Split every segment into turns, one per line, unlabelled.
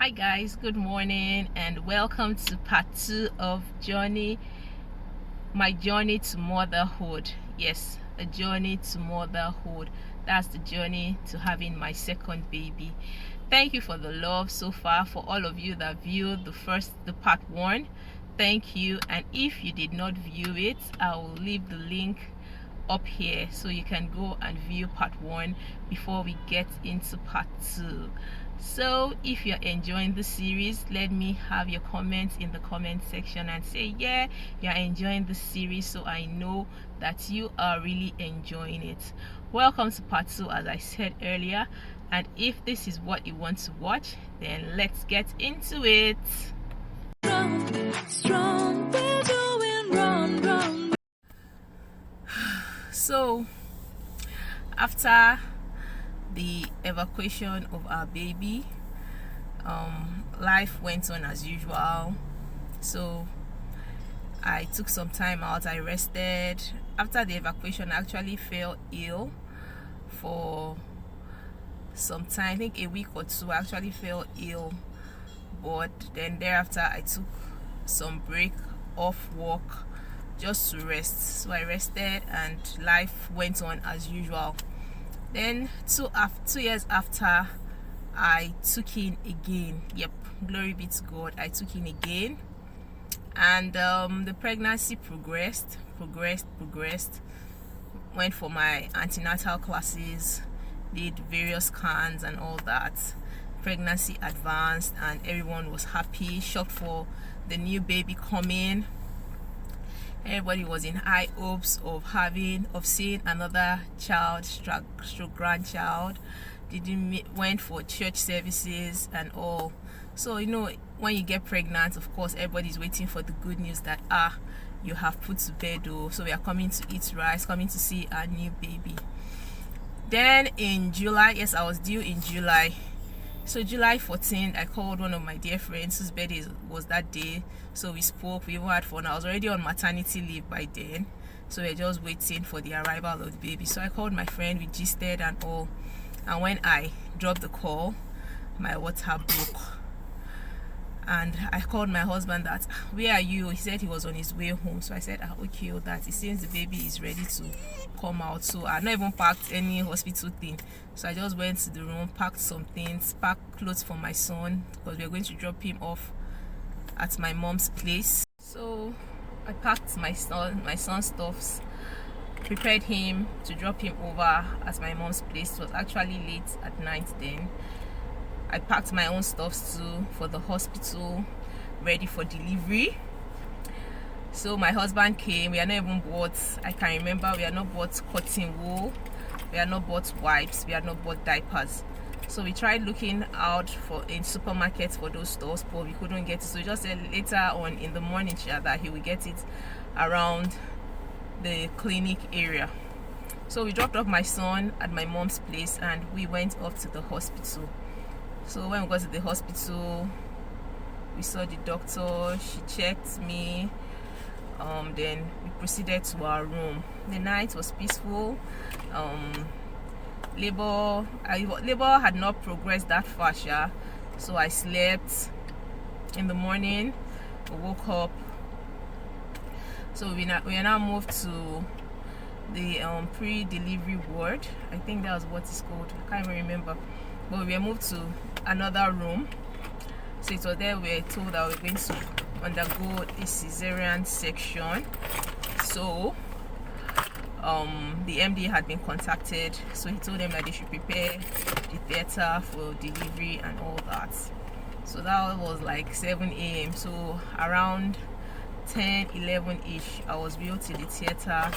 Hi guys, good morning and welcome to part 2 of my journey to motherhood. Yes, a journey to motherhood. That's the journey to having my second baby. Thank you for the love so far. For all of you that viewed the part 1, thank you. And if you did not view it, I will leave the link up here so you can go and view part 1 before we get into part 2. So if you're enjoying the series, let me have your comments in the comment section and say yeah, you're enjoying the series, so I know that you are really enjoying it. Welcome to part 2, as I said earlier, and if this is what you want to watch, then let's get into it. Strong, we're doing wrong. So after the evacuation of our baby, life went on as usual. So I took some time out, I rested. After the evacuation, I actually fell ill for some time, I think a week or two. I actually fell ill, but then thereafter I took some break off work just to rest. So I rested and life went on as usual. Then 2 years after, I took in again. Yep, glory be to God, I took in again, and the pregnancy progressed. Went for my antenatal classes, did various scans and all that. Pregnancy advanced and everyone was happy, shocked for the new baby coming. Everybody was in high hopes of seeing another child, stroke grandchild. Went for church services and all. So when you get pregnant, of course everybody's waiting for the good news that you have put to bed, so we are coming to eat rice, coming to see our new baby. Then in July, yes, I was due in July. So July 14th, I called one of my dear friends whose birthday was that day. So we spoke, we even had fun. I was already on maternity leave by then, so we're just waiting for the arrival of the baby. So I called my friend, we gisted and all. And when I dropped the call, my WhatsApp broke. And I called my husband that, where are you? He said he was on his way home. So I said, okay, that it seems the baby is ready to come out. So I not even packed any hospital thing. So I just went to the room, packed some things, packed clothes for my son, because we are going to drop him off at my mom's place. So I packed my son's stuffs, prepared him to drop him over at my mom's place. It was actually late at night then. I packed my own stuffs too for the hospital, ready for delivery. So my husband came. We are not even bought, I can remember, we are not bought cotton wool, we are not bought wipes, we are not bought diapers. So we tried looking out in supermarkets for those stores, but we couldn't get it. So we just said later on in the morning that he will get it around the clinic area. So we dropped off my son at my mom's place and we went off to the hospital. So when we got to the hospital, we saw the doctor, she checked me, then we proceeded to our room. The night was peaceful. Labor had not progressed that far, so I slept. In the morning, we woke up. So we are now moved to the pre-delivery ward. I think that was what it's called. I can't even remember. But we were moved to another room. So it was there we were told that we were going to undergo a cesarean section. So the MD had been contacted, so he told them that they should prepare the theater for delivery and all that. So that was like 7 a.m. So around 10-11 ish, I was wheeled to the theater.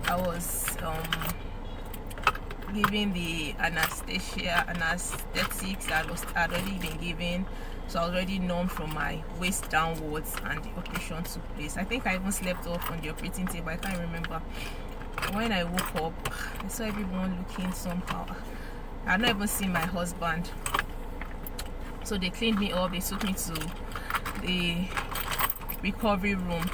I was given the anesthetics that had already been given, so I was already numb from my waist downwards, and the operation took place. I think I even slept off on the operating table, I can't remember. When I woke up, I saw everyone looking somehow. I had not even seen my husband. So they cleaned me up, they took me to the recovery room.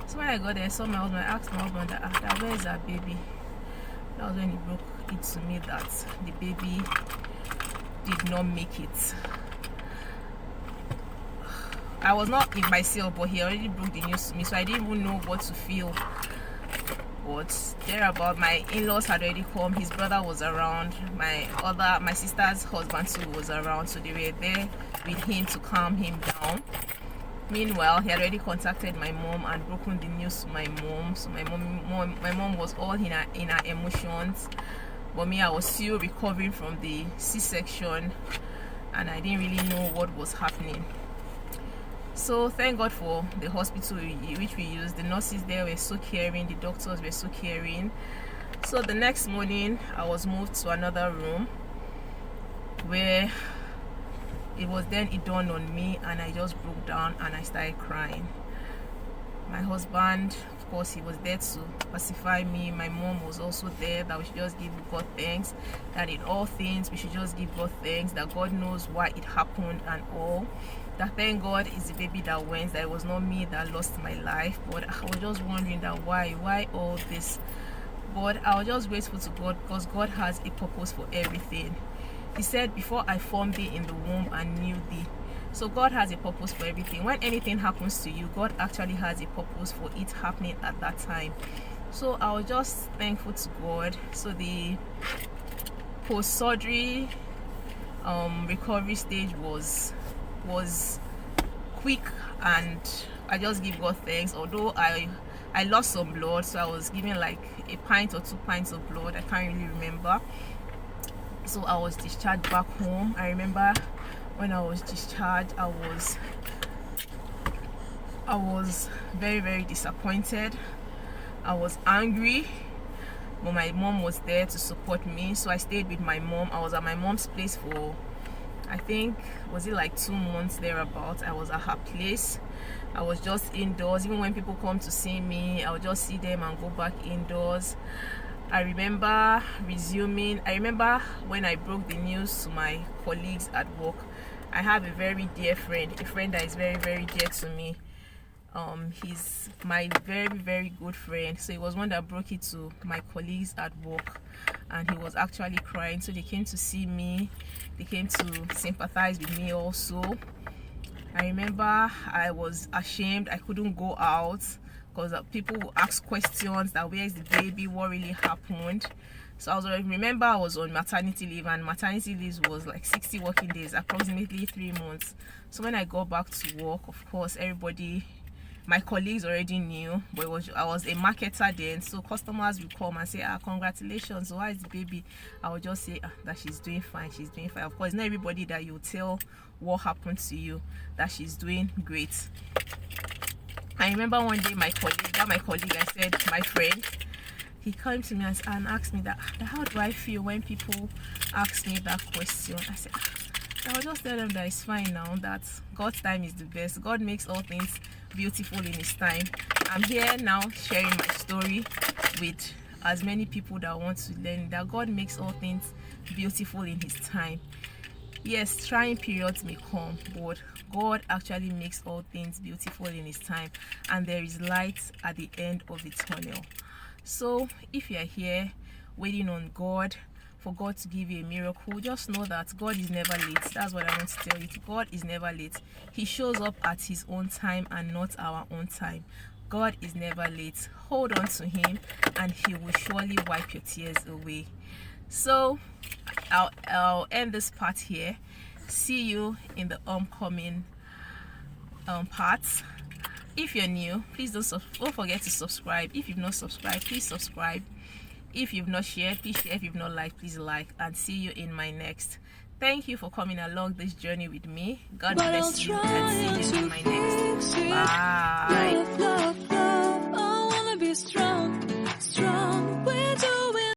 So when I got there, I saw my husband. I asked my husband that where is our baby? That was when he broke it to me that the baby did not make it. I was not in myself, but he already broke the news to me, so I didn't even know what to feel. But thereabout, my in-laws had already come. His brother was around. My sister's husband too was around, so they were there with him to calm him down. Meanwhile, he had already contacted my mom and broken the news to my mom. So my mom was all in her emotions. But me, I was still recovering from the C-section, and I didn't really know what was happening. So thank God for the hospital which we used. The nurses there were so caring, the doctors were so caring. So the next morning I was moved to another room, where it dawned on me, and I just broke down and I started crying. My husband, of course, he was there to pacify me. My mom was also there, that we should just give God thanks, that in all things we should just give God thanks, that God knows why it happened and all. That thank God is the baby that went, that it was not me that lost my life. But I was just wondering that why all this. But I was just grateful to God, because God has a purpose for everything. He said, before I formed thee in the womb, I knew thee. So God has a purpose for everything. When anything happens to you, God actually has a purpose for it happening at that time. So I was just thankful to God. So the post-surgery recovery stage was quick, and I just give God thanks. Although I lost some blood, so I was given like a pint or 2 pints of blood, I can't really remember. So I was discharged back home. I remember when I was discharged, I was very, very disappointed. I was angry, but my mom was there to support me, so I stayed with my mom. I was at my mom's place for, I think, was it like 2 months thereabout. I was at her place. I was just indoors. Even when people come to see me, I would just see them and go back indoors. I remember when I broke the news to my colleagues at work. I have a very dear friend, a friend that is very, very dear to me. He's my very, very good friend. So it was one that broke it to my colleagues at work, and he was actually crying. So they came to see me, they came to sympathize with me also. I remember I was ashamed. I couldn't go out because people would ask questions that where is the baby, what really happened. So I remember I was on maternity leave, and maternity leave was like 60 working days, approximately 3 months. So when I got back to work, of course, everybody, my colleagues already knew, but I was a marketer then, so customers would come and say, congratulations, why is the baby? I would just say that she's doing fine. Of course, not everybody that you tell what happened to you that she's doing great. I remember one day my colleague, I said, my friend, he came to me and asked me that how do I feel when people ask me that question. I said, I will just tell them that it's fine now, that God's time is the best. God makes all things beautiful in his time. I'm here now sharing my story with as many people that want to learn that God makes all things beautiful in his time. Yes, trying periods may come, but God actually makes all things beautiful in his time, and there is light at the end of the tunnel. So if you are here waiting on God, for God to give you a miracle, just know that God is never late. That's what I want to tell you. God is never late. He shows up at his own time and not our own time. God is never late. Hold on to him, and he will surely wipe your tears away. So I'll end this part here. See you in the upcoming parts. If you're new, please don't forget to subscribe. If you've not subscribed, please subscribe. If you've not shared, please share. If you've not liked, please like. And see you in my next. Thank you for coming along this journey with me. God bless you, and see you in my next.